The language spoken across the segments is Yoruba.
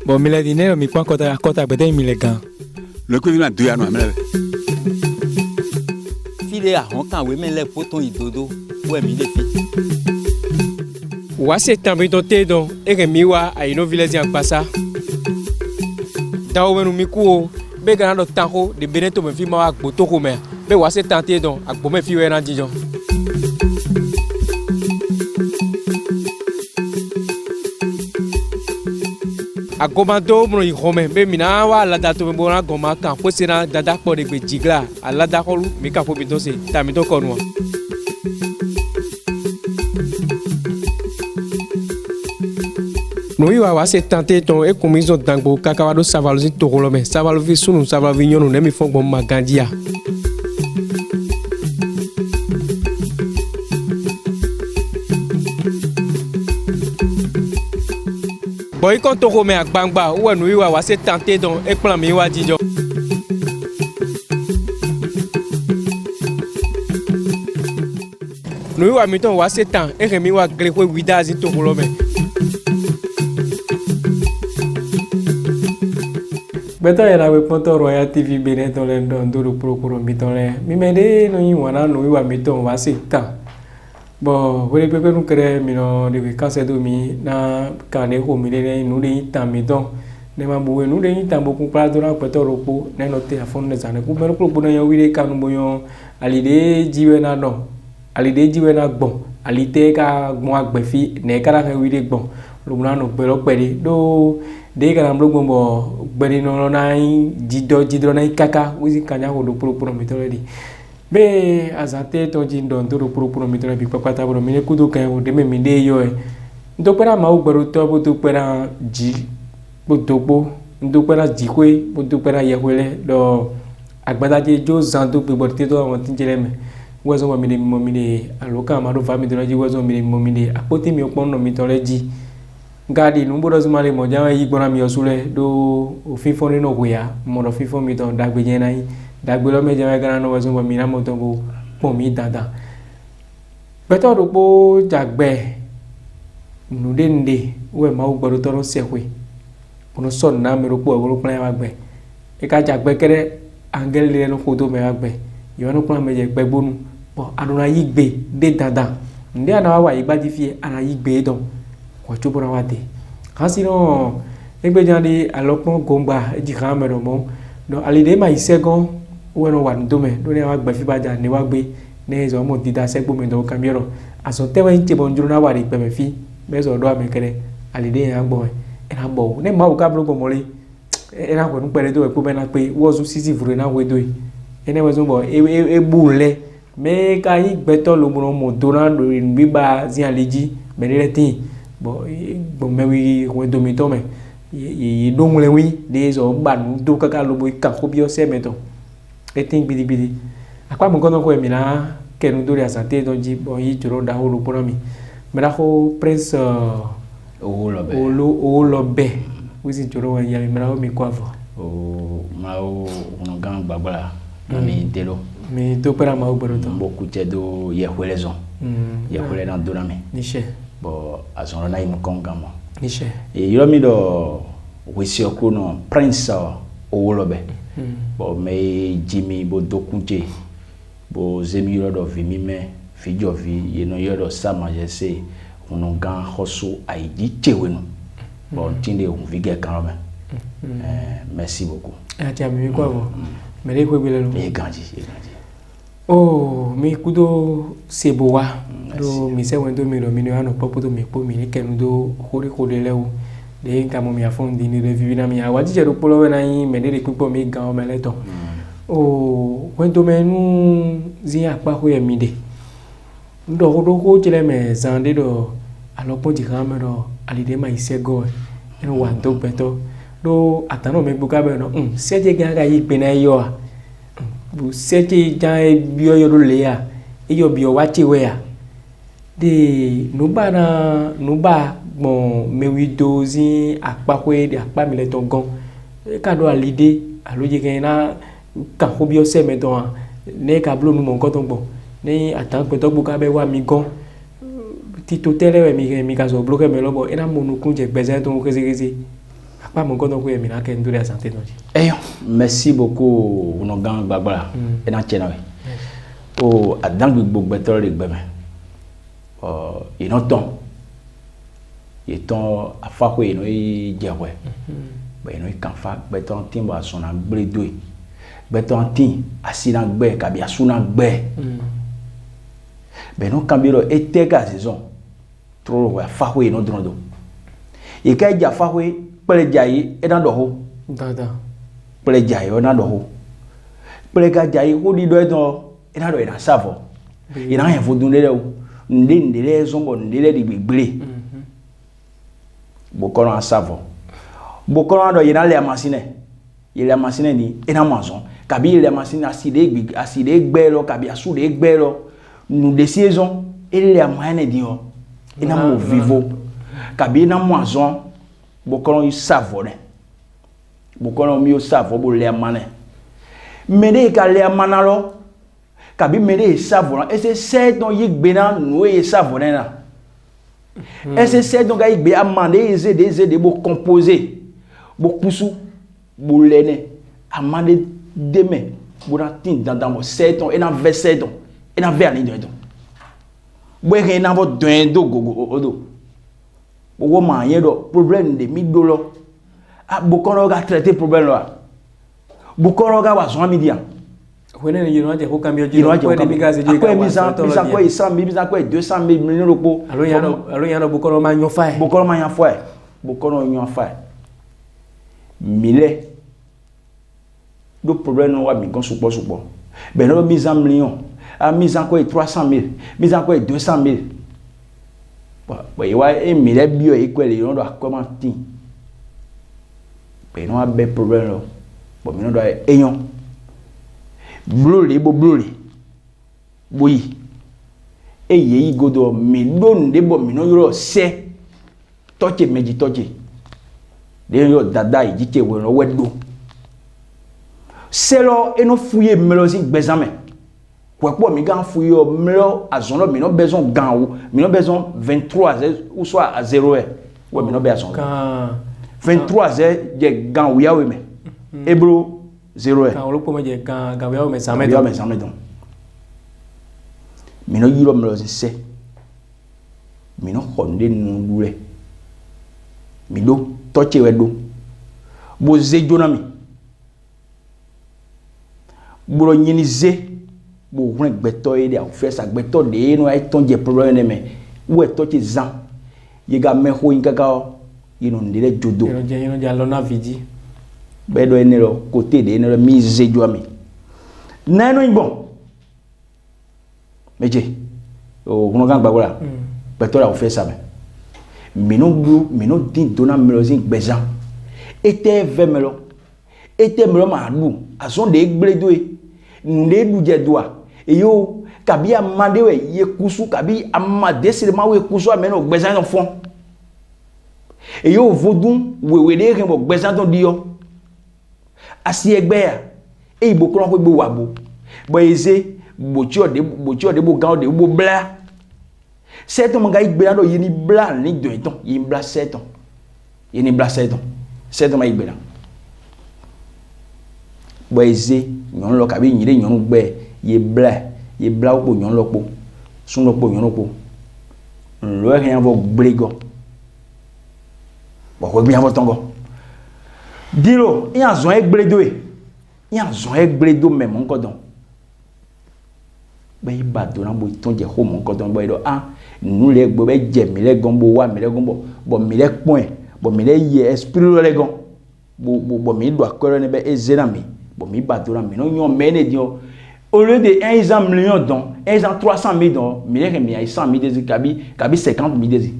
Bon, mais les dîners, mais pas quand à bedin, mais les gants. Le coup, il a 2 ans, mais file a hon kan we men le poton idodo we mi le fi wa se tambe to te don e ke mi wa a ino village en passa dawo menu mi ku be ga do tanko de beneto me fi ma wa gbo to ko me be wa se tante don agbo me fi we na jijo agomado mo ihome be mina wa la dato me bona goma kan po sina dada po de gbe jigla ala da kolu mi ka po bi to se ta mi to ko nu no iwa wa se tante ton e komizo dangbo kakawa do savalozi tokolo me savalovi sunu savalovi nyonu ne mi fogbo magandia boy kon toko me agbangba ou no iwa wa se tante don e plan mi wa jijo no iwa mi ton wa se tan e ke mi wa gre ko widazi tokolo me beto era we ponto Royal TV beneto le ndoro procuro mitole mi mede no yiwana no iwa miton wa se tan bon wele pepe nu kere mi no de vacances do mi na kane ko mi le nu de tan mi don ne ma buwe nu de tan boku pra do na peto ropo ne no te afon ne zane ku bero ko na yo wile kanu boyo alide jiwe na no alide jiwe na gbon alite ka gbon agbefi ne kara ka wile gbon lo na no gbero pere do de kana mlogo mbo gberi no na jidro na kaka uzi kanya ho do pro mitole di be azate to jindo ndoro pro mitole bi papa ta bro mi kudo kan o de me mi de yo e ndo pera ma o gbero to bo to pera ji bo dogbo ndo pera jikwe bo to pera yehwele do agbada je jo zando pe bo te to awon tin jere me wezo mo mi de aloka ma do fami do ji wezo mo mi de apoti mi opon no mitole ji gadi numbodo zumale moja yi gbona mi osule do ofifo ni no kuya mo do fifo mi don dagbe je nai dagbe lo meje wa gana no wazo mo mi na mo ton bo pon mi dada beto do po jagbe nude nde we ma ugbodo toro sekwe ono son na mi ro po ro plan wa gbe e ka jagbe kere angel le no kodo me wa gbe yo no plan meje gbe bonu bo aduna yi gbe de dada nde ana wa yi gbaji fi ana yi gbe don wacho bora wate kasino egbe jande alopon gomba eji kamero mo do alide ma isegon weno wa ndome do ne wa gbe fi baja ni wa gbe ne zo mo dida segbo me do kamero aso tewa nche bonjuru na wa ri pe me fi bezo do amekere alide yan gbo era gbo ne ma o ka blogo mole era ko nu pere do e ko be na pe wozu sisi vure na we do ene wezo bo e bule me ka yi gbeto lo mo do na do biba zin aleji benere tin bon mewi ko do mi to me yi dong le wi de zo ban do kaka lo boy ka ko bio se meto etin bidi akwa mo kono ko e mi na ke nu do ya santé don ji bon yi joro da ho lo pona mi me da ho prince o lo be wisi joro ya mi na ho mi kwa fo o ma o no gang babala mi delo mi do para ma o boro to beaucoup do ye hwelezo ye hwele na do na mi ni she bo azon na im kongamo nishe e yomi do wisi okuno prince owolobe bo me jimi bo dokunje bo zemi do vimi me fijo vi yeno yodo sama jese uno gan hosu aidi chewenu bo tinde on vige kanome merci beaucoup atia mi kwa bo mere ko bilelo e ganji oh mi kudo sebowa do mi se wendo mi do mi no ano popo do mi po mi ni kenu do hori ko de lewo de nka mo mi afon di ni review na mi awaji je do polo we na yin me de pipo mi gan o meleto oh wendo menu zin apa ko ye mi de ndo ko jele me zande do alopo ji kan me do alide ma isego eno wa do beto do atano me buka be no seje gan ga yi pe na yo a bu seje jan bio yo do le ya iyo bio wa ti we ya de nuba bon mewi dozi apakwe de apa mi le ton gon ka do alide aloje gen na ka ko bio se me don ne ka blo nu mo nkan ton gbon ni atan pe to gbo ka be wa mi gon ti to tele we mi ka so bloke me lobo ina mo nu kun je gbeze to kese Pas mon compte que mina que ndure santé non. Eh, merci beaucoup on gang gbagba e na chena we. O adangu gbogbo to le gbe me. Inoton. Yeton afa ko ino I jewe. Ba ino kan fa beton tin ba sona gbre do. Beton tin asina gbe ka bi asuna gbe. Ben no kambiro eteka saison. Trop wa fa ko ino drondo. E ka ja fa ko pele jai e na do ho. Da. Pele jai o na do ho. Pele ka jai ho di do e na do e na savo. E na hen fo dun le o. Ndele zongo ndele di gbegble. Bokono a savo. Bokono do yena le machine. Yele machine ni e na maison. Kabi le machine aside gbelo kabi asu de gbelo. Nous de saison et le moyen di o. E na mo vivo. Kabi na maison bokono y savone. Bokono mi o savo bo le mane. Mede ka le manalo. Kabi mede savone. Et c'est don yik bena no e savone na. Et c'est donc il be amandé des bo composer bo kusu bo lene amandé demain bo na tin dans mo 7 ans et na 27 ans et na vers ni do bo rien na bo do gogo odo bo wo ma yen do problème de mi do lo a bo kono ga traiter problème lo bo kono ga wa so mi dia When you know the who can be a quoi 100 000 quoi 200 000 millions de alors yano bokoro ma nyo fa bokoro nyo fa mille do problème no wa mi kon supo ben no mise en millions a mise en quoi 300 000 mise en quoi 200 000 bon y wa e mille bio e quoi le do comment tin ben no a be problème lo bon mi no do eyon blole boyi e ye godo mi don de bo mi no yoro se toche meji toche de yo dada ijike we no wedo selo e no fuye melosi gbezame kwepo mi gan fuye melo azono mi no besoin gan ou mi no besoin 23 ou soit à 0 ouais mi no besoin 23 je gan ou ya we me ebro 0 quand on peut dire quand on met ça met donc mino yiro melo se mino honde nundure mido toche wedo bo ze jonami bro nyini ze bo hun gbeto e de afesa gbeto de no ai tonje problème me we toche zan ye ga me ho ingaga ino ndile jodo ino jalo na vidi bedo enero côté de enero mise joami nano bon meje o kuno kan gbagbola beto la fait ça mino din dona melozin gbezan était vemelo était melo madu azon de gbledo nle du je doa e yo kabi amade we ye kusu kabi amade selema we kusu ameno gbezan no fon e yo vodun wewe de ren bo gbezan don dio asi egbe ya e ibo kron ko gbo wabo bo eze bochi ode bo gan ode bo bla 7 mo ga igbe do yini bla ni do iton yin bla 7 yini bla 7 ma igbe na bo eze nyon lo kabi yin le nyon gbe ye bla opo nyon lopo sun lopo nyon lopo lo e yan vo gbego bo ko gbe yan vo tongo dilo yan zon egbledo même encore donc ben ibado na bo ton je ho mon encore donc bo do nous les gbo be je mi le gombo wa mi le gombo bo mi le point bo mi le ye esprit le gon bo mi do akoro ne be ezena mi bo mi bado na mi no yon mene dio au lieu de 1 million donc 300 000 donc mi le mi ay 100 000 des kabi 50 000 des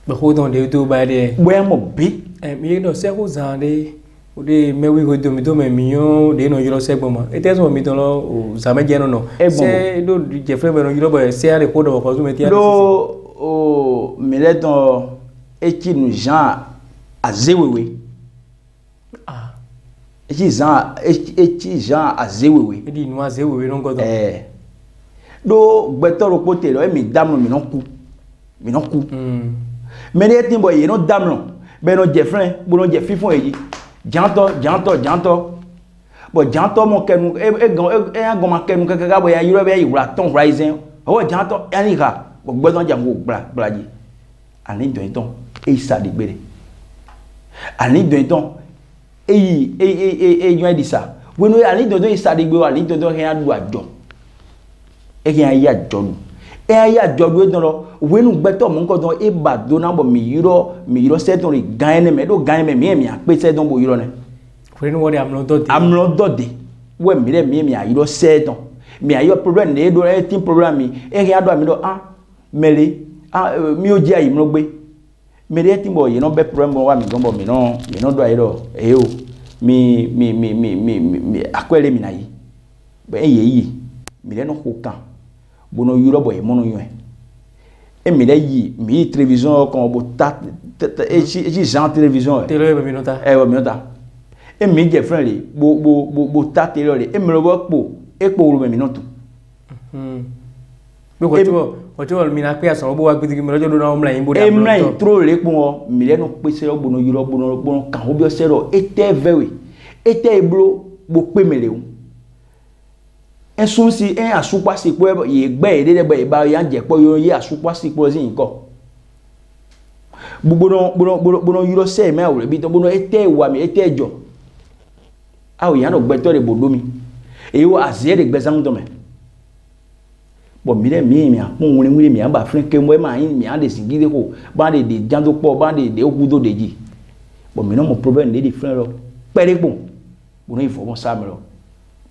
ba ho don de to ba de ouais mo bi mi do se ko zande o de mewi go do mi do me million de no yoro se gboma e te so mi don lo o zame je no se do je frère no yoro ba se ale ko do ko so me ti do o mi le don e ki nu Jean azewewe e ki Jean azewewe e di nu azewewe no go do do gbeto ro pote lo e mi dam no mi no ku mais de tin boy no dam no ben non Jeffrey bon non Jeffrey font yi janto bon janto mon kenu e agoma kenu kaka bo ya yiro be yi wura ton rising o janto ani ka bo gbodon jango bla ji ani don e sa di gbere ani don e yon di sa wenu ani don e sa di gbe ani don he adu ajo e ki ayi ajo nu e ayi ajo du don lo wenu gbeto mo nko don e ba do na bo mi yiro se don ri gan ne me do gan me mi a pe se don bo yiro ne wenu wo de amlo dode we mi re mi a yiro se don mi ayo problem ne do e tin problem mi e ki ado mi do mele mi o ji ayi mo gbe mele tin bo yi no be problem bo wa mi gan bo mi no do ayi do e o mi akwele mi na yi be yi mi le no ko kan bono yuro boy mono yue e mi le yi mi télévision kon bo ta e Jean télévision télé be minota e minota e mi je friend le bo ta télé le e mi lo po e po ru mi no tu be ko to mi na pe asan bo wa gbiti mi lojo do na omla yin bo da e mi na tro le po mi le no pe se bono yuro bono kan o bi o se ro e te vewe e te eblo bo pe mele o ensun si en asupa si po ye gbe ede de gbe ba ya je po yo ye asupa si po sin ko bono yuro se me o bi to bono ete wa mi ete jo awo ya no gbe to de bodo mi e wo azie de gbe zam to me bo mi le mi a pon wuri mi aba frin ke mo ma yin mi a de singide ko ba de jando po ba de okudo de ji bo mi no mo problem de different lo pere po bono ifo mo sa me lo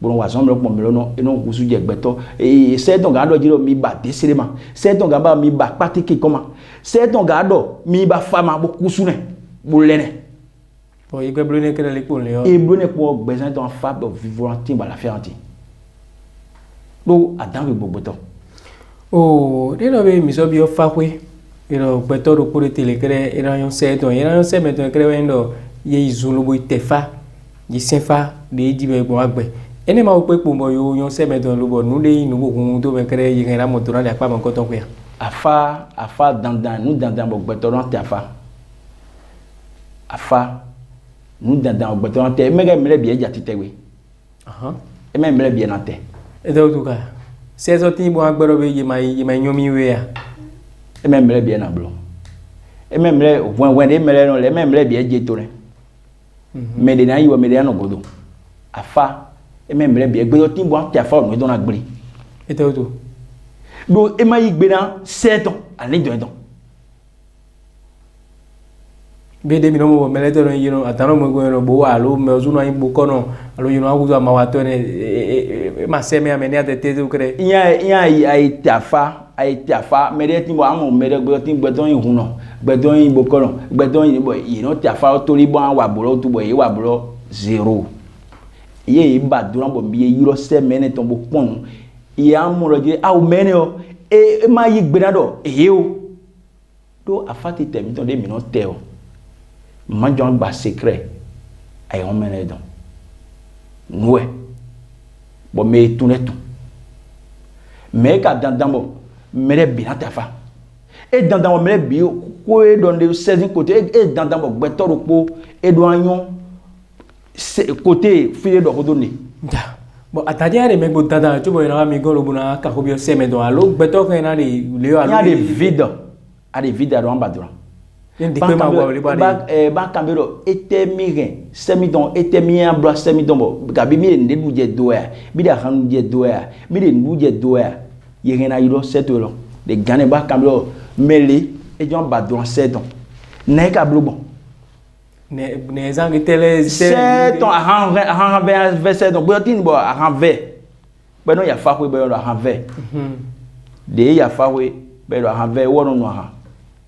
bon wa zomro po mi lo no eno gusu je gbeto e se don ga do jiro mi ba desire ma se don ga ba mi ba patiki koma se don ga do mi ba fama bo kusu ne bo lene o igbe blo ne kele lipo le o e blo ne po gbezan don fa do vivre tin ba la faire anti do adan we gbogbo to o de no be mi so bi o fa kwe ero gbeto ro pore tele kere era yon se meto kere wendo ye izulu bo itefa yi senfa de jibe gbo agbe ene ma o pe po mo yo yon se meto lo bo nu le inu bo kun to be kere yi ra moto na le pa mo ko ton pe afa dandan nu dandan bo gbeto ran te afa nu dandan bo gbeto ran te mele bi eja titewe e mele bi na te e do to ka se so tin bo agbero be yi ma nyomi we ya e mele bi na blo e mele wen de mele no le mele bi eje to re me de na yi wo me de na godo afa e mele bi egbe tin bo ante afa no do na gbere e do to do e ma yi gbe na 7 ans ani do be de mi no mo mele to no yi no atano mo go no bo wa lo me ozu no yin bo kono alo yi no aguzo ma wa to ne ma se me amene ate te kre iya ai tafa me de tin bo amo me de gbe tin gbe don yin hu no gbe don yin bo kono gbe don yin bo yi no tafa to ri bo an wa boro tu bo yi wa boro 0 ye ba do bo bi euro se me ne ton bo pon ya mo ro je a o me ne o e ma yi gbe na do o do afati temi ton de mi no te o ma jon gba secret ay on me ne don noué bo me tunetu me ka dandan bo mere bi na tafa e dandan bo mere bi ko e don de 16 côté e dandan bo gbeto ro po e do anyon côté file do ko doni ja bo atadia de me go dandan tu bo na mi go lo buna ka ko bi o se me don alo gbeto kan na le alo ya de vide do ambadura ba kambero ete miren semidon ete mien bla semidon bo gabi mi de du je doya bi da han je doya mi de du je doya ye rena yiro seto lo de gane ba kambero mele e jon ba do seton ne ka blo bon ne zang tele seton han verset donc bo tin bo han ve be no ya fa ko be no han ve de ya fa we be do han ve wo no ha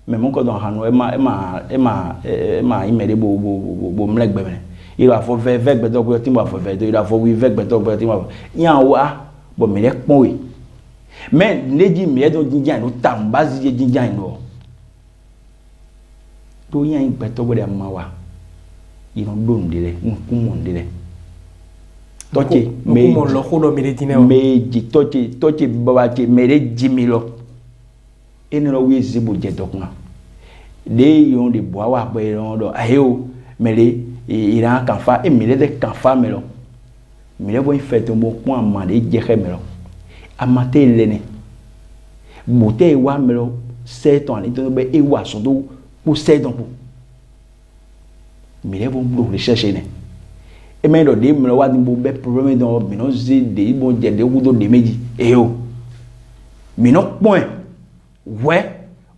mais mon ko don hanu imede bo mlegbe me ira fo ve gbe do bo tin bo fo ve do ira fo wi ve gbe do bo tin bo yan wa bo me le pon we mais neji me do jinjan no tamba zi jinjan no to yan gbe to bo de ma wa ino do ndile nku mo ndile toche me mo lo ko do me de tineo me ji toche baba che me re jimi lo enero wi zibu je dokuna ils ont des bois wa pe do aheo mele il a kan fa e mele de kan fa melo mele bo fait un bon point amade je melo amate lene bote wa melo 7 ans donc be e wa so do pour 7 ans pour mele bo do recherche ne e me do de melo wa bo be problème do mino zi de bo je de wudo de meji eheo mino point ouais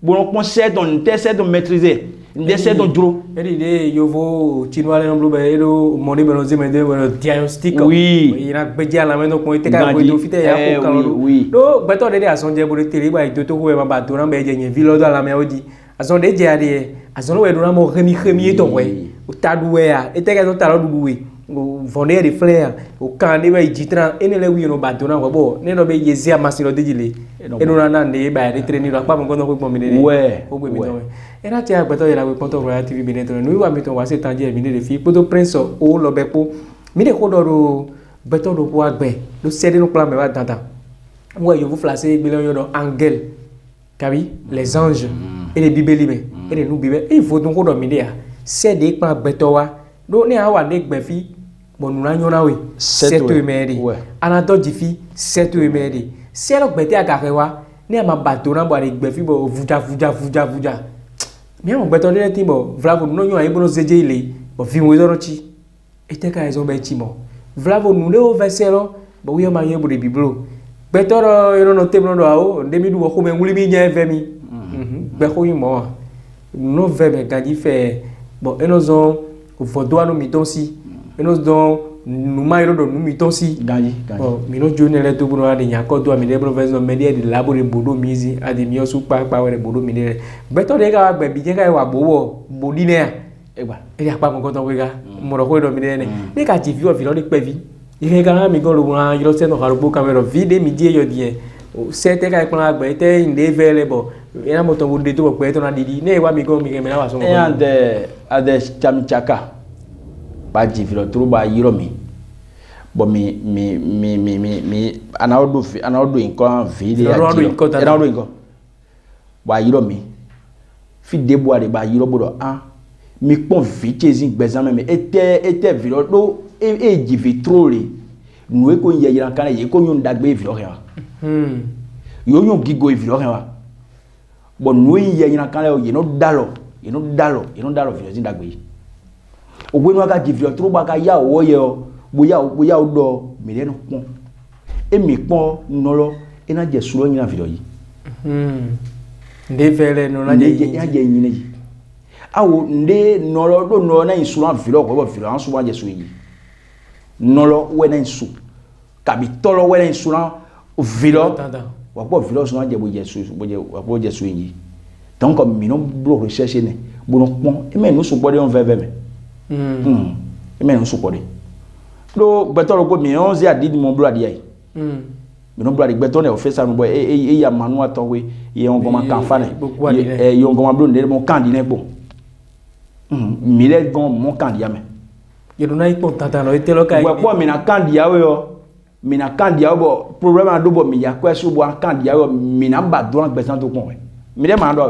bon on sait on essaie de maîtriser on essaie de duro et yo vo chinois les nombres ben ero moni ben ose mais de diagnostic oui il a beji ala men ko te ka ko do fite ya ko kan oui do beto de ason je bo de tele ba to to ko e ma ba to na be je yen vilo do ala me odi ason de je ade ason we do na mo remi to we o tadu we ya e te ka to ta lo du we o vonder de fleurs o kan de ba jitran ene le wi no ba do na ko bo ne no be yezi amasiro de jile e no na de ba de trainer lo pa mo ko no ko mi de ouais o gbe mi to e na ti agbeto ya la we ponto Royal TV Benetton no wa mi to wa se tanje mi de fi poto prince o lo be po mi de ko do ro beto do po agbe lo se de no plan me wa tata wo yo vous flasser gbe lo yo do angel kabi les anges et les bibeli me et les nous bibe e faut donc ko do mi de ya se de pa agbeto wa do ni a wa de gbe fi bonu na nyona we seto emedi ana do jifi seto emedi se lo gbete agare wa ni ama bato na bo de gbe fi bo vuja mi am gbeto de ti bo vlavo no nyo ayibo no zeje ile bo fi mo zoro chi eteka ezo be chi mo vlavo nu le o vesero bo wi ma yebo de biblo gbeto ro yo no teblo do awo de mi du wo ko me nguli mi nya ve mi be ko yin mo no ve me ganji fe bo enozo o fodo anu mi tonsi enozo numa yoro do numi tonsi ganji bon mi no jone le to bro ade nyako do mi de professeur me de labore bodo mizi ade mi osu pa we bodo mi de beto de ga gbe bi je ga wa bowo bodi ne egba e ya pa mo ko to we ga mo ro ko do mi de ne ka ti fi o fi lo de pe vi ire ga mi go lo ran yoro se no ka ro bo camera vide mi die yo die o se te ka plan agbe te inde vele bo ina mo to bo de to pe to na didi ne wa mi go mi ke me na wa so mo ade chamchaka ba ji fi lo turu ba yiro mi bo mi anaudo nkan vi de anaudo nkan ba yiro mi fi de bo de ba yiro bodo mi pon vi chezin gbezan me ete vi lo do e ji vi trole nu e ko ye yiran kan ye ko yun dagbe vi lo kan yo yun gigo vi lo kan bo nu ye yiran kan le ye no dalo vi lo zin dagbe ogbe nu aka ji vi lo tru ba ka ya owo ye o boya o do mi le no pon e mi pon nolo e na je suro yin na video yi nde fele no na je yin ni awo nde nolo do no na insuro video ko bo video an so wa je so yi nolo we na insu kabi tolo we na insuro video wa po video so na je bo je so yi donc comme mi no bro recherche ne bo no pon e me no so body on veve me e me no so body do beto ko mi on zi adi mo bro adi ai mi no bro adi beto ne o fesa no boy e ya manu ato we ye on goma kan fa ne ye on goma bro ne mo kan di ne po mi le gon mo kan di ya me ye do na ipo tata no etelo kai we po mi na kan di ya we yo mi na kan di ya bo problem ado bo mi ya kwesu bo kan di ya yo mi na ba do an gbesan to kon we mi le ma do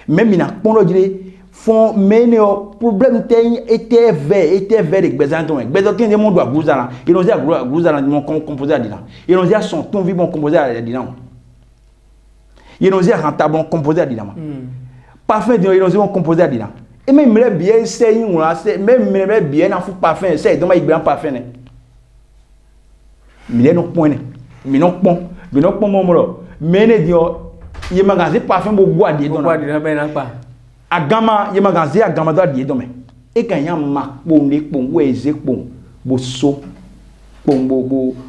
we mi na pon lo jire font mener problème était vert de gbezanton gbezo kin de mo do aguzana ils ont dit aguzana mon composé à dina ils ont dit son ton vivant composé à dina ils ont dit rentable composé à dina parfum ils ont dit composé à dina et même me bien c'est on a même me bien na fu parfum c'est donc il grand parfum ne mi no point mi no pon mo lo mene dio ye magasin parfum bo gwa di don na be na pa agama ye magasin agama do die dome e kan ya makpo ne kpo we ze kpo bo so kpo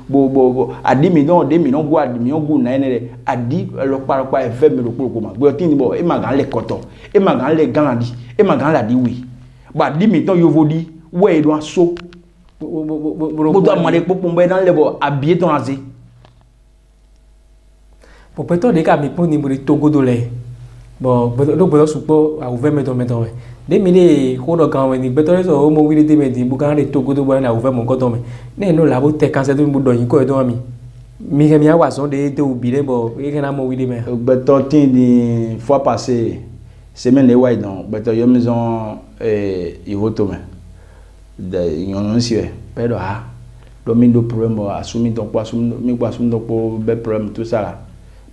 bo adi mi no gwa adi mi ogu na ene adi lo pa e fe mi lo kpo ma gbe tin bo e magan le koto e magan le ganadi e magan la di wi ba di mi ton yovodi we do so bo do ma de kpo mbe dan le bo abie ton aze po peto de ka mi pon ni bo Togo do le bon do bo supo a ouvert meto de mi le ko do kan we ni beto so o mo wi de me di bu kan de Togo do bo na ouvert mon koto me ne no la bo te kan se do bu do yin ko e do mi ke mi a wa so de te obi le bo e ke na mo wi de me beto tin di fois passé semaine les ouais donc beto yo maison irotome de yon si pero ha do mi do problème assumi donc pas assumi mi pas assumi donc be problème tout ça là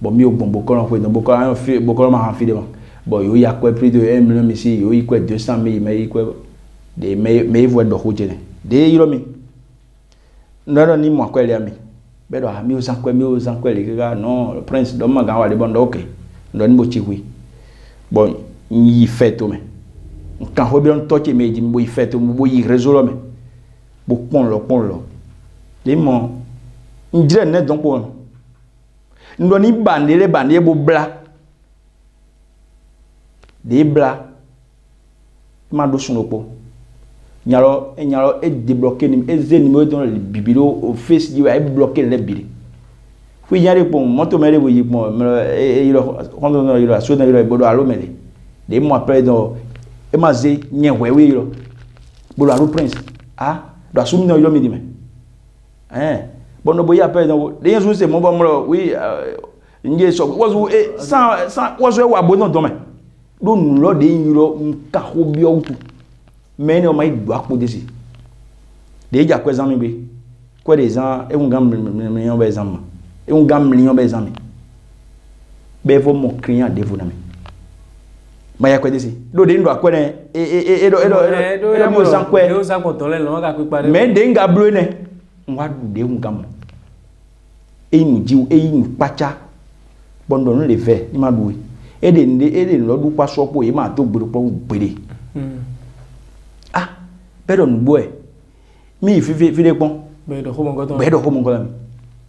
bon mi o bon boko on fait donc boko ma en fide bon yo ya quoi plus de 1 million ici yo y quoi 200 000 mais quoi de mais voit do hojene de yiro mi ndaro ni mo quoi les amis bedo ha mi o san quoi les gars non le prince do ma ga wa de bon OK ndo ni bo chi wi bon y fait tout mais quand on bien toqué mais dit bo y fait tout bo y résoudre mais bo pon lo les mon ndire ne donc on ndo ni bandele bo bla des bla ma do sun opo nyalo e débloquer ni e ze numéro dans le bibilo au face di e bloquer le bibili fi nyare po moto mere bo yi mo e yo kondo no yo so na yo bodo alo mele de mo après do e ma ze nyen wewe yo bodo alo prince ah do asumi no yo mi di me bono boya après do de yesu se mo ba mo oui nge so wazu e sans wazu e wa bono do me do nulo de yiro nka ho bi outu mais no mai do akpo desi de ja ko examen be ko des gens e un gam million ba examen e un gam million ba examen be vo mo client de vous na me ma ya ko desi do de ndo akko ne do mo san ko e o san ko tole lo ka pe pare mais de nga blo ne nwa du de un gam e ni ji e ni pacha bondo no le ve ni ma duwe e de lo du pa so po e ma to gboro po gbere bedo nboe mi fi de pon bedo ko mon ko mi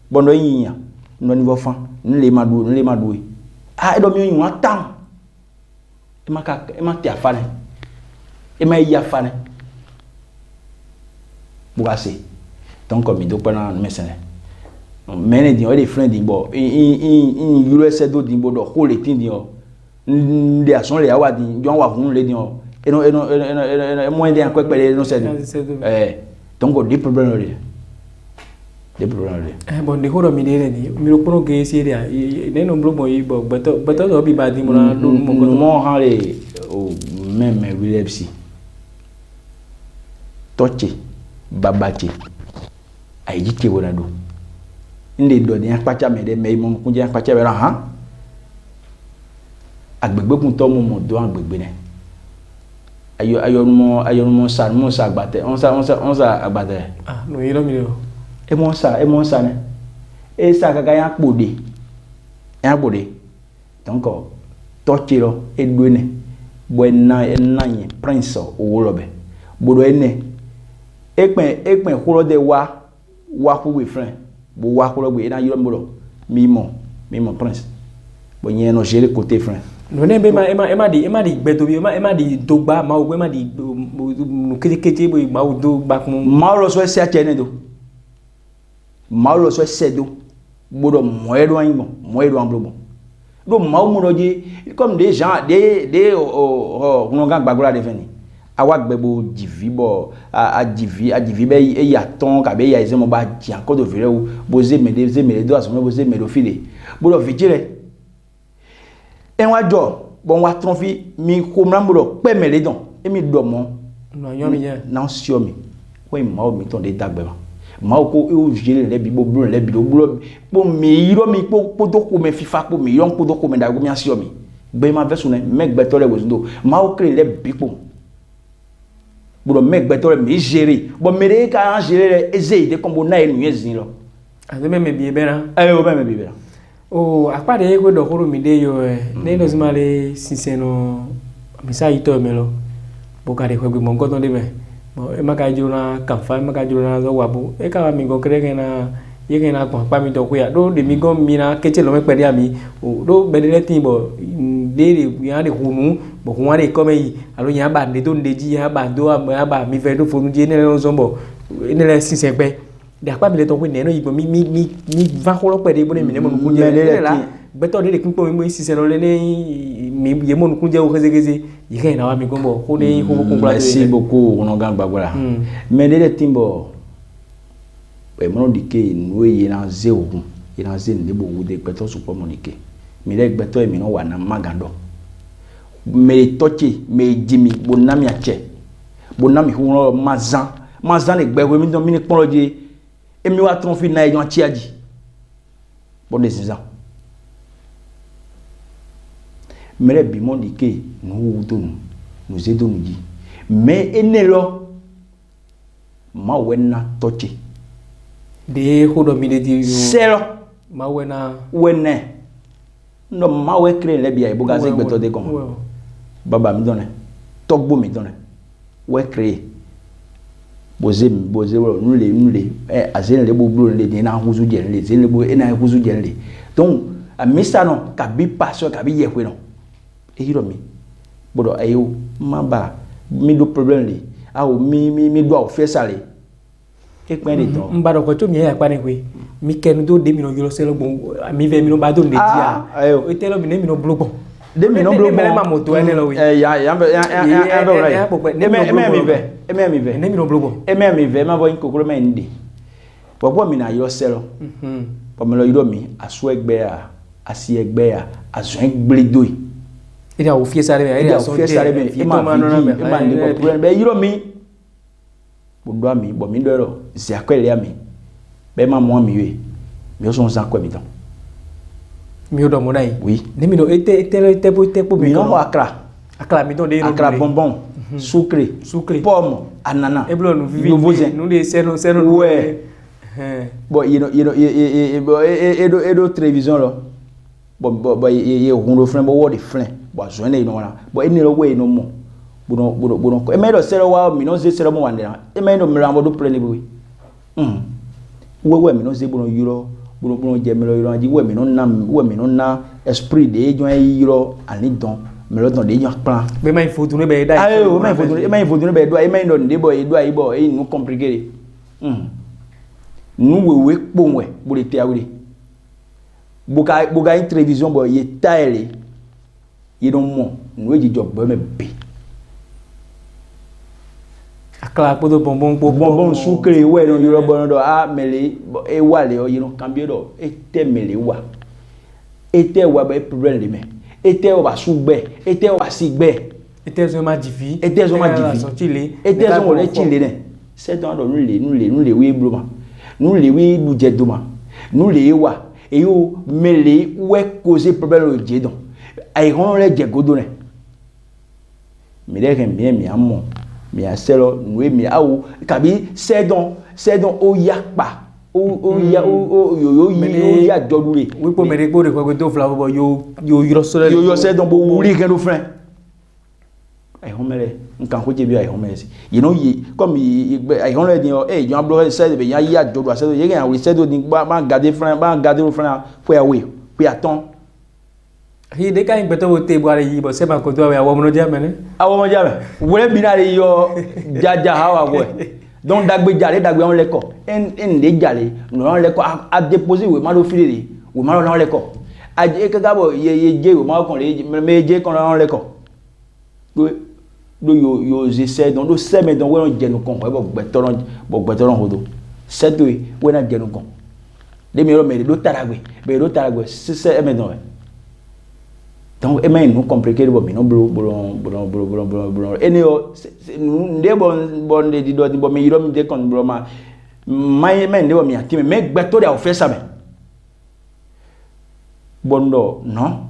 bondo yinya no ni vo fan nle ma du e do mi yin wa tan e ma ti afane e ma ya afane bugase donc comme do pana mesene mene di o de friend di bo in US do di bo do ko le tin di o nde ason le awa di jon wa fun le di o et moins d'un quoi que non c'est donc des problèmes bon de horo mi de ni mi ro prono ge si dia ne no blo boy bo beto do bi ba di mo na do mo han le o même Willepsi toche babache ay jike wona do inde do ni akpacha me de me mo kunje akpacha be ran ha agbegbe kun to mo do agbegbe ne ayo mo sa agbate on sa agbate no yiro mi do e mo sa ne e sa kaka ya pode donc tochiro e duene buena enanye prince owolobe bodo ene ekpen holo de wa ku we friend bo wa holo we na yiro mbodo mimo prince bo nyen no gérer côté friend no ne be ma di gbedo bi ma di dogba ma o ma di no kete bo ma o do back mo ma lo so se achene do ma lo so se do bodo moedo amblo do ma o mo roje comme des gens des on ga gbagbola de feni awa gbebo divi bo a divi be e ya ton ka be ya izemo ba ji encore de vere o boze me do aso me boze me do file bodo vigile enwa jo bon wa tronfi mi ko mrambo pe mele don e mi do mo no yo mi je na sio mi we ma o mi ton de dagbe ma o ko e o jele le bi bo blo le bi do blo po mi iro mi po do ko me fifa po mi yon po do ko me da go mi asio mi gbe ma vesu ne me gbe to le wozindo ma o kre le bi po bro me gbe to le mi gérer bon me ka gérer eze ide kombo na enu ezin lo ade me bi ebera o me bi ebera o akpade ko do horo mi de yo ne no zimale sinseno misa ito melo bokare ko gbe mongo ton de be bo e maka juna kanfa maka juna zo wabu e ka mi go krege na yege na pa mi do ko ya do de mi go mi na keche lo me pede ami o do bedele tin bo de ya de hunu bo ko ware ko me alo nya ba de to ndeji ya ba do ba mi fe do fonu je ne lo zombo ne le sinsen pe de akpa mi le ton ko ne no igbo mi va ko lo pede bo ne mi ne mo ku je ne la beto de kun po mi sinsen lo le ne mi ye mo ku je o keze yige na wa mi gombo ko ne ko ko bla merci beaucoup on ga gbagbola mais de timbo e mo di ke no ye na ze ogun ye na ze ne bo wo de beto so po mo ni ke mi le beto e mi no wa na magando me toche me jimi bonami ache bonami huno mazan le gbe mi don mi ni pon loje emi wa tron fi na ejan chiaji bon des ans mere bi mo di ke nu donu nous aidons nous dit mais enelo ma wena toche de hodo mi de di selo ma wena wene no ma we créer le bia iboga se gbeto de comme baba mi donne togbo mi donne we créer boze nous les azen le boblo le de na huzu je le zen le bo ena huzu je le donc a misa non ka bi passion ka bi yehwe non e hiro mi bodo ayo maba mi do problème li awo mi do o fe sale e pin de ton mbado ko to mi ya pa ni we mi kenu do de mi no yoro selo bon mi ve mi no ba do de dia ayo e telo mi ne mi no blogbon de mi no blogbon me ma moto ene lo we ya mi ve ne mi no blogbon mi ve ma bo nkokoro me ndi popo mi na yoro selo po me lo yoro mi aso egbe a asi egbe a aso egbe doi ida o fie sare be ida so fie sare be e ma ndi ko problem be yoro mi bodo mi bo mi do ro si akwele mi be ma mo mi we mi o so san kwa mi tan mi o do mo dai oui ne mi do ete po mi no akra mi don de no akra bonbon sucré pomme ananas e blo no vivi no de seno ouais bon edo télévision lo bon ye hundo friend bo word friend bo zo ne no wana bo eni lo we no mo bono ko e me do sero wa mi no ze sero mo wande e me no mrambo do play ni bi we mi no ze bono euro bono je me lo euro aji we mi no na esprit de jo euro ani don me lo don de jo plan be mai fotu ne be dai ayo mai fotu ne be do ai mai no de boy do ai bo e nu compliqué nu wewe kponwe bo de te awiri boga in télévision bo ye taile ye don mo nu eji job bo me be akla podo bonbon sucre we no yoro bo no do a mele e wale o ye no cambio do e te mele wa e te wa be problem le me e te o ba sugbe e te o ba sigbe e te zo ma divi e te zo ma divi chile e te zo le chile ne c'est dans nous les we bloma nous les we du jedoma nous les wa e yo mele we causer problème le jedon ai ron le jegodo ne mi de bien mi amo mi aselo nous mi awu kabi c'est donc o yakpa o ya jodure we po mere po de ko do fla bo yo sole yo c'est donc bo wuri ke do frère ai homele nkan ko je bi ai homele you know comme ai homele din o yo ablo se be ya jodo se ye gan we se do din ba garder frère ba garder o frère pour ya we pour ya ton hi de kan beto wo te boare yi bo se ba ko do ya wo mo jame ne awo mo jame wole binare yo jaja hawa we donc dagbe on le ko en de jale no on le ko a déposer we ma do filé we ma lo le ko a je ka gabo ye je we ma ko le me je kon on le ko do yo j'essaie donc do se me donc we on je no kon bo gbetoron hodo se do we na je no kon de mi ro me do taragwe se e me don donc e me no compliqué bo mi no bro eni o nde bon de do bo mi ro mi de kon bro ma me nde bo mi ati me gbeto dia o fe sa me bondo non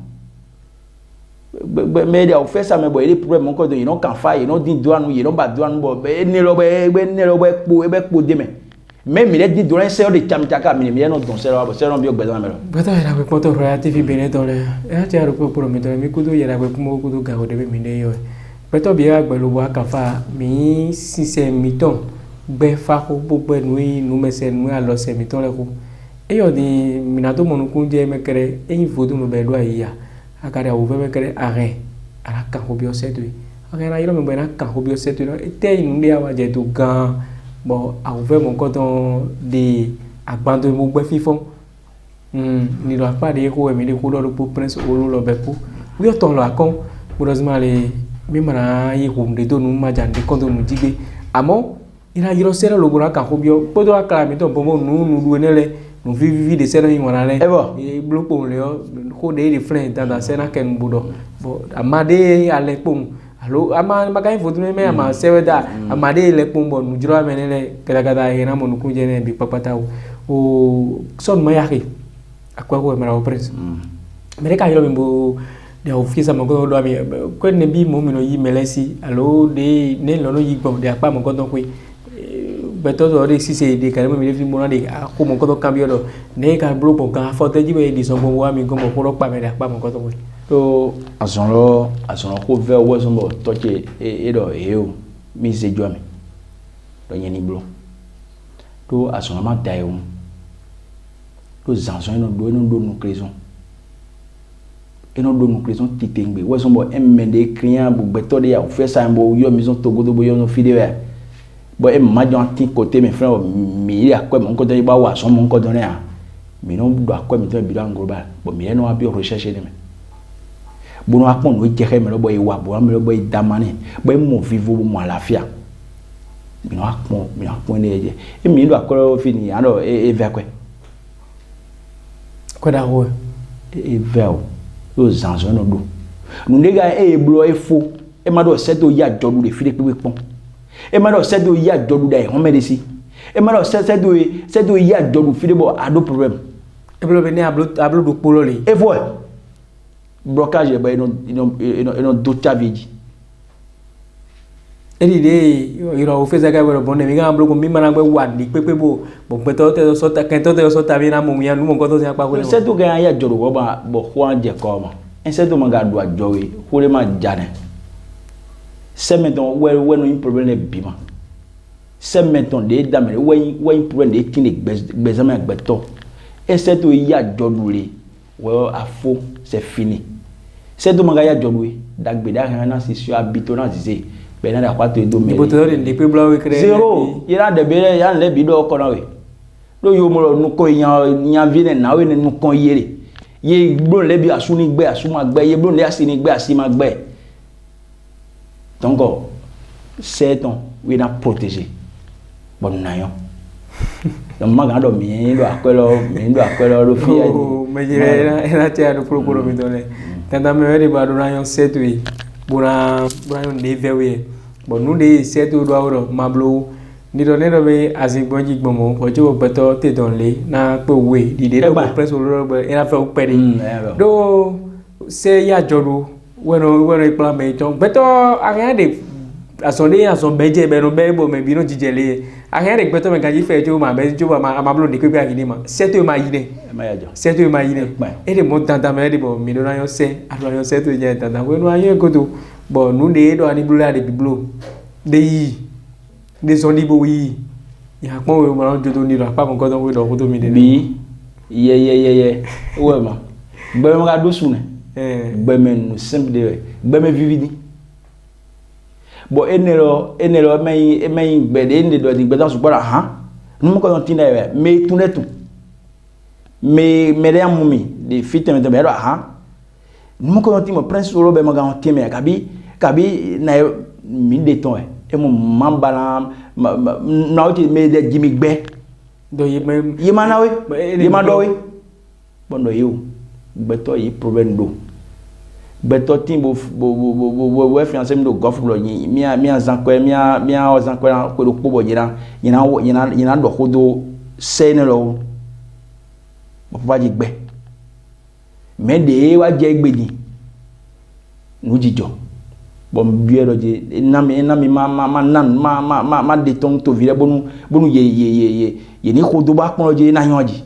me dia o fe sa me bo ele problem ko do you no can fight you no din do anu you no ba do anu bo eni lo be po de me même il est dit dans un série de champiaka mi no don série bo série bi o gbedo me lo bata era we poto Royal TV Benetton e ti aro po mi to mi kudo yera we mo kudo ga o de mi de yo beto bi agbelo bo akafa mi sise mi ton gbe fa ko gbogbo nu mese nu a lo se mi ton le ko e yo di minato mo nu kun je me kere e yin fodo no be do ayiya akare o ve me kere are ara kan ko bi o se do akare na yiro me bo na kan ko bi o se do e te inu de awa je to gan bon àwọn fẹ́ mọ̀ nǹkan tán de àgbàdo gbogbo fífọ́n nílò àpáàdé kó ẹ̀mí lè kó lọ́dún pé prince olólọ́ bẹ̀ kó wíyọ̀ tán lọ àkọ́ gbọ́dọ̀ sí máa lè mímọ̀ràn ayé hòmùdé tó nù máa jàǹdé kọ́ tó nù jígbé àmọ́ ìlà yìí sẹ́rẹ̀ ló gbọ́dọ̀ kà kó bí ọ gbọ́dọ̀ àkàrà mi tán bọ́mọ́ nù lu ẹnẹ́lẹ̀ no vivi de sena yi wana le Evo. e blo po le ko de de friend tanda sena ken budo bo amade ale pom alo ama makai fotu me ama seweda amade le pom bo nu jiro amenele kala hena mo nu kunjene bi papata o son mayaki akwa ko mara o prince mereka yoro mbo de ofisa mo ko do ami ko ne bi mo mi no yi melesi alo de ne lo no yi gbon de apa mo ko don pe beto do de si se de kare mo mi fi mo na de ko mo ko do cambio do ne ka blo po kan fote ji be di so mo wa mi go mo ko ro pa me de apa mo ko don pe to azonlo ko ve wo so mo toche e do e o mi se jo mi do nyeni blo to azonlo ma dai o to zanzo no do no crison eno do no crison titengbe wo so mo emende client bu beto de ya o fe sa mbo yo mi so togodo bo yo no fide bo e ma jon tin côté mes frères mi ya kwa mon ko do ba wa so mon ko do ne a mi no do akwa mi to bi do ngoroba bo mi no abi recherche de me bo no akpon no je me lo bo e wa bo me lo bo e damane bo e mo vivo bo mo àlàáfíà mi no akpon ne je e mi do akwa fini ado e ve akwa ko da ho e vel o zanzo no do nu nega e blo e fo e ma do seto ya jodu de fide pe pon e ma do seto ya jodu da e hon medisi e ma do seto ya jodu fide bo ado problem e blo be ne ablo do polo le e fo blocage e ba ino do taveji edi de yoro ofisa ga wero bonne mi ga blo ko mi mana gbe wadi pepe bo beto te so ta ken to te so ta bi na mo ya nu mo ko to se pa ko le seto ga ya jodu bo ba bo juan je ko ma en seto ma ga do ajowe hore ma jane semeton we no problem e bima semeton de damere we problem de tin gbezama gbeto e seto ya jodu le we afo c'est fini seto ma ga ya jodu e dagbe da kan na si sur habito na dise be na da kwato do me boto de pe blo we kre zero ira de be ya le bi do ko na we lo yo mo nu ko yan vi ne na we ne nu kon yere ye gbo le bi asu ni gbe asu ma gbe ye gbo le asi ni gbe asi ma gbe donc c'est ton we na protéger bon na yo donc ma ga do mi do akwelo lo fi ya me jere era te ado procuro mi dole tanda me wede ba do na yo setu yi buna yo de vewe bon nu de setu do awro mablo ni do ne do be azigbonji gbomo ojo beto te don le na pe we di de do press olo be era fe o pede do se ya jodu bueno ipla me ton beto area de ason beje be no be bo me bi no jijele area de beto me gaji fe jo ma be jo ma mablo de pe akini ma setu ma yine setu ma yine e de mo tanta me de bo mi do na yo se ado yo setu je tanta we no ayo goto bo nu de do ani blu de biblo de yi de sondi bo yi ya pon we mo jo to ni ro apa mo ko to we do ko to mi de bi ye we ma gbe mo ga do sune gbe me no simple de gbe me vividi bo enelo me gbe de ndi do di gbe dan su gbara han nu mo ko ton tin de me tunetu me de amumi de fitem de be do han nu mo ko ton tin mo prince ro be mo ga ton tin me kabi na mi de ton e mo mambala na o ti me de jimi gbe do yi ma do we bondo yo gbeto yi problem do gbeto tin bo we fiancé mi do gof lo mi azankwe mi azankwe ko do pobo yina do kodo sene lo bo pa ji gbe me de wa je gbe ni nu jijo bon biero je na mi ma de ton to vire bonu ye ni kodo ba pon je na yanji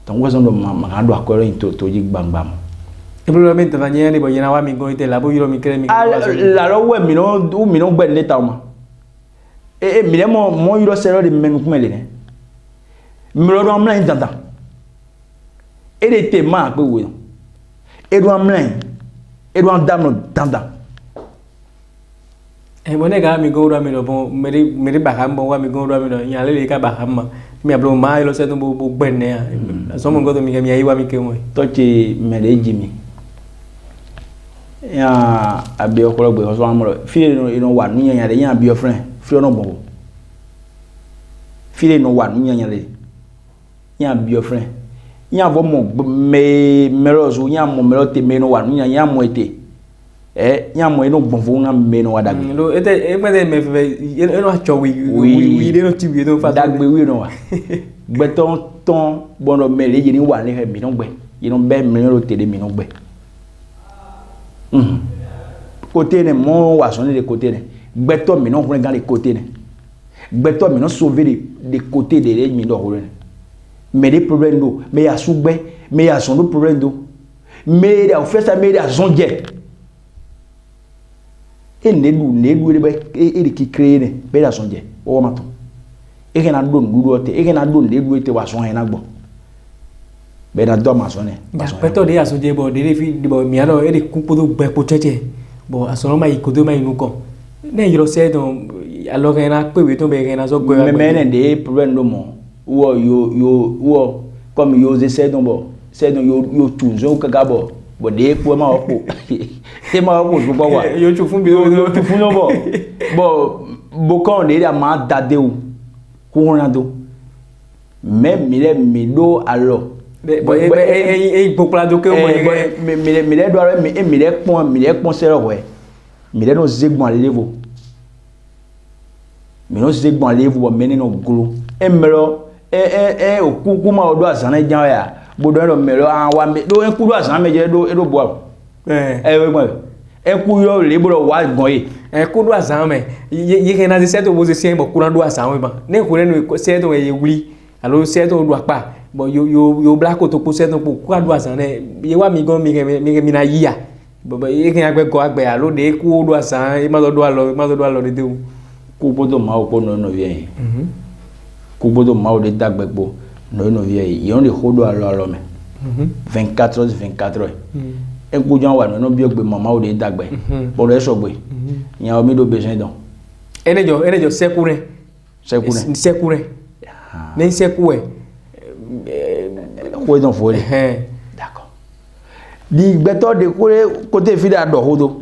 donc wazon do ma do akwero to ji gbangbam e probablement na nyene bo yena wa mi go ite la bo yiro mi kre mi la lo we mi no gbe le ta ma mi le mo yiro sero de menu kumele ne mi lo do amla intanta e de te ma pe we e do amla e do andam tanda e mo ne ga mi go do mi lo bon meri ba ka mo wa mi go do mi lo yan le ka ba ka ma mi ablo ma lo se to bo gbenne a so mo go to mi ga mi ayi wa mi ke mo to ti mere jimi ya abi okoro gbe so amoro fi no wa nu yan ya de yan abi friend fi no bon file no wa nunya nyale nya biofren nya vo mo me melozo nya mo melote me no wa nunya nya mo ete nya mo eno gbonfo nga me no wa dagbe lo ete e pede me fe eno acho wi de no tibi no fa dagbe wi no wa gbeton ton bono me le yi ni wa le he mi no gbe yi no be me no te de mi no gbe côté ne mon wa sonner de côté ne gbeto mi no dans les côtés ne gbeto mi no sauver des côtés de l'ennemi do ho ne mais des problèmes do mais ya sougbe mais ya son do problème do mais ya fait ça mais ya son jet et ne du e qui créer ne be ya son jet o ma to e ke na do ndu te e ke na do ne du te wa son he na gbo be na do ma son ne gbeto de ya so je bo de fi bo mi ano e de ku podo gbe po cheche bo asono mai kodo mai nuko ne yiro se don alors que na pe we to be na so gbe mais ne de problème do mo wo comme yo se don bo se don yo tunzo kaga bo de po ma opo e ma opo so bo wa yo chu fun bi yo chu fun no bo kon de ma dade o ko ronaldo même mi do alors popular do que o mi le do ara mi le pon se ro we mi le no zegbon alevo mi no zegbon alevo bo meni no glo emelo okuku ma odo asana jan ya bodo no melo wa me do enku do asana meje do bo we gbon enku yo le bo wa gbon yi enku do asana me ye ke na se seto bo se se bo kuran do asana we ba ne ko ne seto ye wuli alo seto do apa bo yo black to ko seto po ku do asana ye wa mi gan mi na yiya bo ye ke agbe go agbe alo de ku do asana e ma do alo de o ku bodo ma o ko no vie ku bodo ma o de dagbe po no vie yi on de hodo alo me 24 heures 24 heures en ku jan wa no bi ogbe mama o de dagbe bo re so gbe yan o mi do besoin don enejo sekure ne sekure ko don fo le d'accord di gbeto de côté fi da do hodo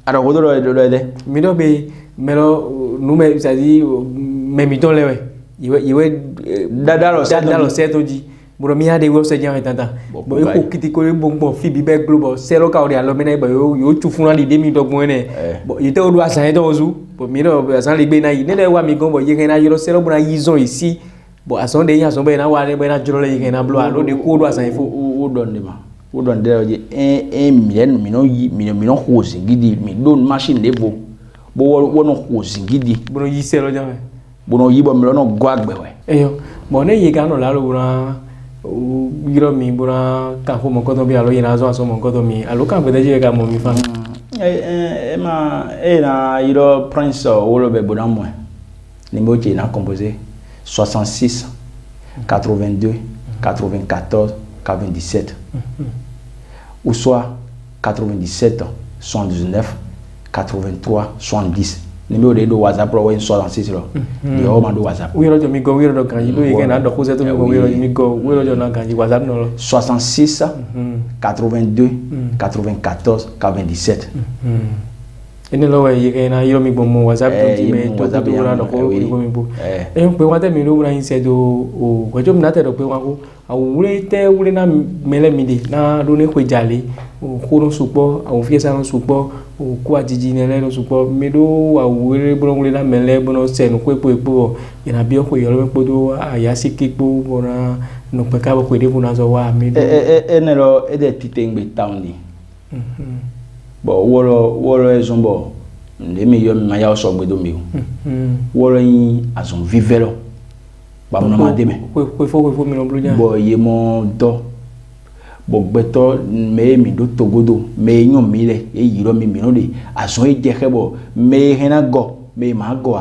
do de mi do be melo nume c'est-à-dire même ton lewe iwe dalo seto ji bro mi ade wo se jan tata bo e ko kiti ko bo fi bi be global selo ka o de alo mena yo chu fun ali de mi dogbon ne bo ite o do asan to ozu bo mi no asan le gbe na yi ne wa mi gan bo ye kan na yiro selo bro na yizon isi bo asan de yan so be na wa ne be na joro le ye na blo alo de ko do asan ifo o don de ma o don de je mi no ho singidi mi don machine de bo no ho singidi bro yi selo jan bo no yi bo mi no go agbe we eyo bo ne ye ga no la lo bro yiro mi bura ka fo mo ko to bi alo yina zo aso mo ko to mi alo kan pe de je ga mo mi fa na yiro prince wolo be bona mo ni mo je na composé 66 82 94 97 ou soit 97 79 83 70 numéro de WhatsApp pro 66 lo di o ma do WhatsApp wiro jo mi go wiro do kan yi do ye na do ko se to mi go wiro mi go wiro jo na kan yi WhatsApp no lo 66 82 94 97 ene lo we ye na yiro mi go mo WhatsApp to ti me to do na do ko mi bo pe wa te mi do na yin se do o ko jo mi na te do pe wa ko awure te wure na mele mi de na do ne ko jale o ko no supo awon fi sa no supo o ko ajiji ne le no supo mi do awure bro wure na mele bono se no ko epo ina bi o ko yoro pe do aya si kipo bona no pe ka ko de buna zo wa mi do ene lo e de titengbe town ni bo woro ezombo ndemi yo mi maya so gbedo mi woro yin azon vivelo ba mo ma de me ko fo mi no bluja bo ye mo do bo gbeto me mi do togodo me yan mi le e yiro mi no de azon e je hebo me hena go me ma go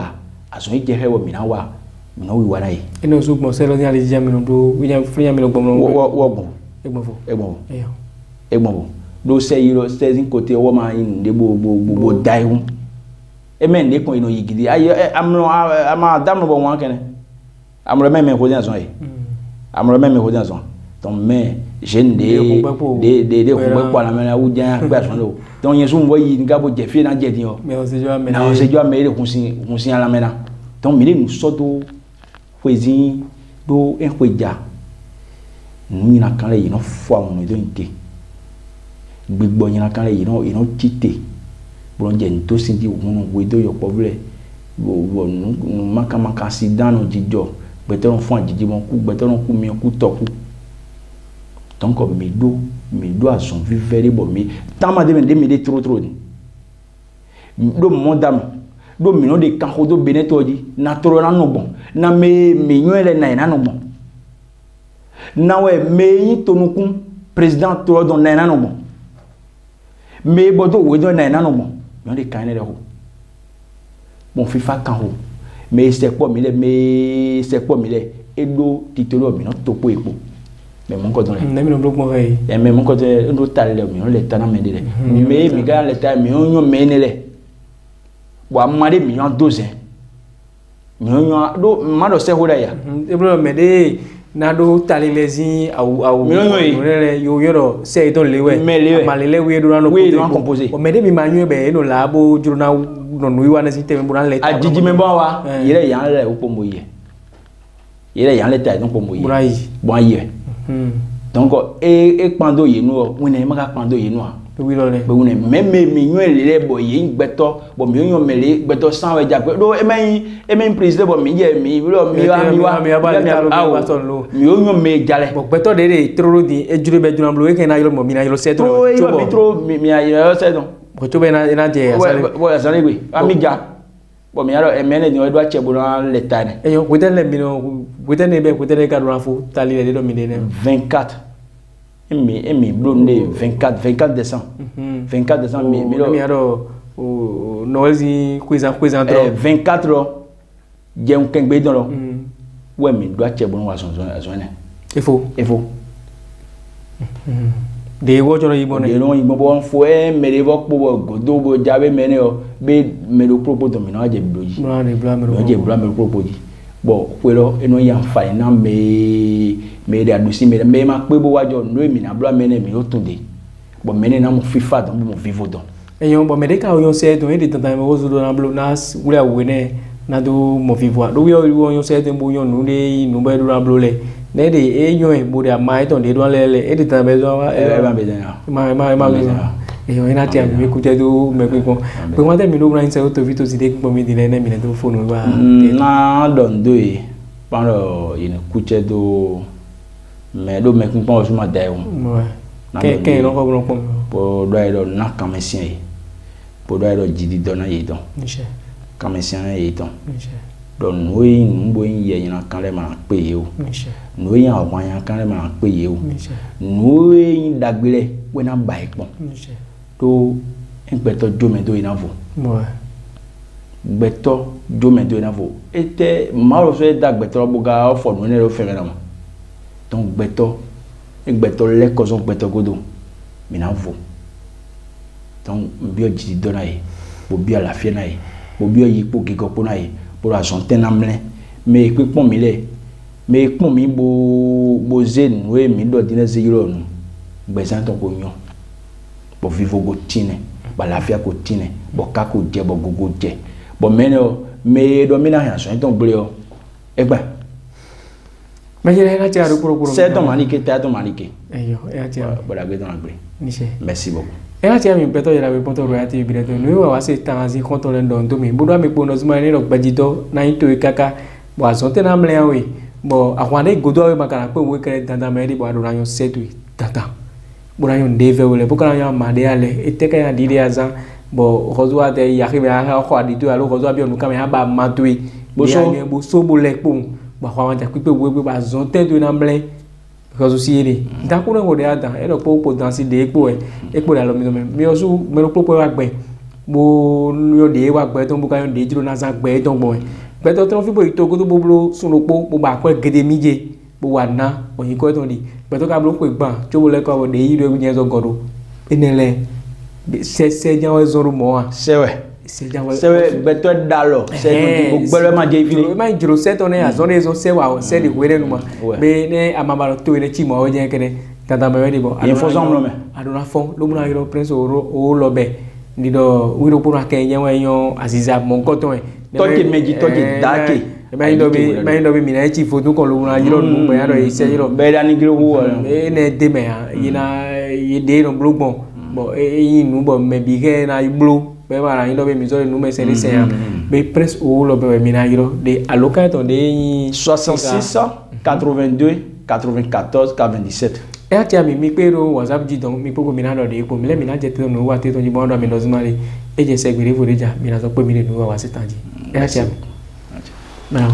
azon e je hebo mi na wa mi no wi wa dai eno su mo se lo ni ali jam no do wi jam free mi no gbo wo egbo do se yiro stezin côté wo ma in de bo dai hu e men de kon ino yigidi ayo amno ama dam no bo wan kene amro men ko jan son e amro men ko jan son ton men jeune de ko gbe la men u jan gbe son lo ton yen sun wo yi nga bo je fi na je din o mais on se jo me de kun sin ala mena ton mi ni so to Foisin do en foija. Nous na kan le yi no fo awon do inte. Gbigbo yin na kan le yi no chite. Bon je nto sinti wonu we do yo povle. Bo nu maka accident no jijo. Beto on fo ajiji mon ku, beto on ku mi ku toku. Donc me do a son vivere bo mi. Tama de me trop ni. Do mondam. Do mi no de kan ho do beneto di na toro na no bon. Na me nyoele na no bon. Na we me yin tonukun président to don na no bon. Me bodo we don na no bon. Yon de kan le ho. Mon fifa kan ho. Me se po mi le edo titolo mi no topo epo. Mais mon côté na mi no bloc mo fay. Mais mon côté ndo talé mi on le tana me de. Mi ga le ta mi on me ne le. Bo amade mi on 12. Mi on do ma do se ho da ya. E bro me de na do tali lezi au le yo yoro se don lewe ma le we do na no composé o me de mi manyu be no la bo juro na no no iwa na si teme buran le ajiji me bon wa yire yan le o pomo ye yire yan le ta don pomo ye burai bon ye donc e pando ye no we na ma ka pando ye no wi lo le be we même mi nyu le bo ye gbeto bo mi nyu me le gbeto san we ja do e men président bo mi ye mi lo mi wa mi o nyu me jale bo gbeto de troro di e jure be juna blo e ken na yo mo mi na yo se tro mi tro mi ayo se don ko to be na je asale bo asale gbe ami ja bo mi aro e mene ni o do ache bo na le tane e yo weten le mi no weten be weten ka do na fu tali le do mi de 24 mi blonde 24 décembre 24 décembre mi aro o nozi quiza 24 ro je un kengbe don lo we mi do ache bo wa son ne il faut de wo joro yibo ne de no yibo bo fo e mere bo po godo bo jabe mene o be me do propose to mi na je bloji no ni bla me ro propose bo kwero eno ya fa na me de adusi me ma pe bo wajo no mi na bla mene mi o tunde bo mene na mo fifa don mo vivo don eyon bo me de ka oyon se don e de tanta me wo zo na blo na wule wene na do mo vivo do yo oyon se den bo yon nu de nu be do na blo le ne de eyon e bo de mai ton de do le e de tanta me zo ba be den ma eyon ina ti ami ku te do me pe kon pe won te mi do bra nse o to vito si de ko mi di le ne mi ne do phone wa na don do e paro ina ku te do me do me kun pon o suma da e won ke no ko bro pon po do e do na kamesien e po do e do jidi do na ye don nse kamesien na ye don nse don noi mbo ye yin kan le ma pe ye o nse noi yan wa yan kan le ma pe ye o nse noi dagbele we na ba ipon nse to ngbeto jome do ina vo gbeto jome do ina vo ete ma ro so da gbeto boga ofo no ne ro fere na mo donc gbeto le ko so gbeto godo mi na vo donc bi o jidi do na ye bo bi ala fie na ye bo bi o yipo gigopo na ye bo la son tenamle me pe pon mi le me pon mi bo zen we mi do dina zero no gbesan to ko yan bo vivo go tine ba lafia ko tine bo ka ko je bo gogo je bo meno me do mi na yan so ton ble o egba me jere na ti aru pro c'est ton manike ta ton manike eyo e ti bo la gbe don agbe nise merci beaucoup e na ti ami peto yera be poto royalty bi reto no wa se tanzi konto le don do mi bo do mi po no zuma ni ro gbajito na into kaka bo azonte na mle we bo akwande godo we makara pe we kere danda me di bo ado na yo setu tata bora yon deve wele bokana yon made ale eteka ya dide azan bo rozwa te yakibe ha ko aditu alo rozwa bi onu kama ya ba matui bo so bo le pon ba kwa wanta kupe we ba zon te do na mble because si ere da ko ngo de ada e ro po dansi de epo la lo mi osu me ro popo wa gbe bo yo de wa gbe ton buka yon de jiro na za gbe ton bo gbe to ton fi bo itogo to bo sun lo po bo ba ko gede mije bo wa na oyin ko ton di beto ka blo pe gban cho bo le ko de yi do yen zo godo enele se jan zo ru mo a sewe beto dalo se do gbere ma je fini ma jiro se ton e azon e zo se wa se di were nu ma be ne amama to ne chi mo o jen kene tata me di bo adona fon lo mu na yoro prince o lo be ni do wiro pura ke yen wa yon aziza mo ko ton e toje meji toje dake ba indo be mina chi foto ko lo na yiro nu ba yaro ise yiro be da ni giro wo ne de me ha yina ye de no blogbon bo yin nu bo me bi ke na blo be ba indo be mi zo nu me se ni se ya be press o lo be mina yiro de aloka to de 66 82 94 97 atia mi pe ro WhatsApp di don mi poko mina do de ko mi le mina je te no wa te to ji bo do mi no zumari e je se gbere foreja mi na so pe mi le no wa sitanji atia mi now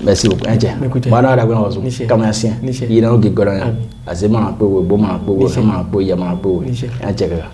merci beaucoup enje bana da gwen ozo kama asia yi na oge goran azema na pe wo bo ma pe wo ma pe ya ma pe wo enje ga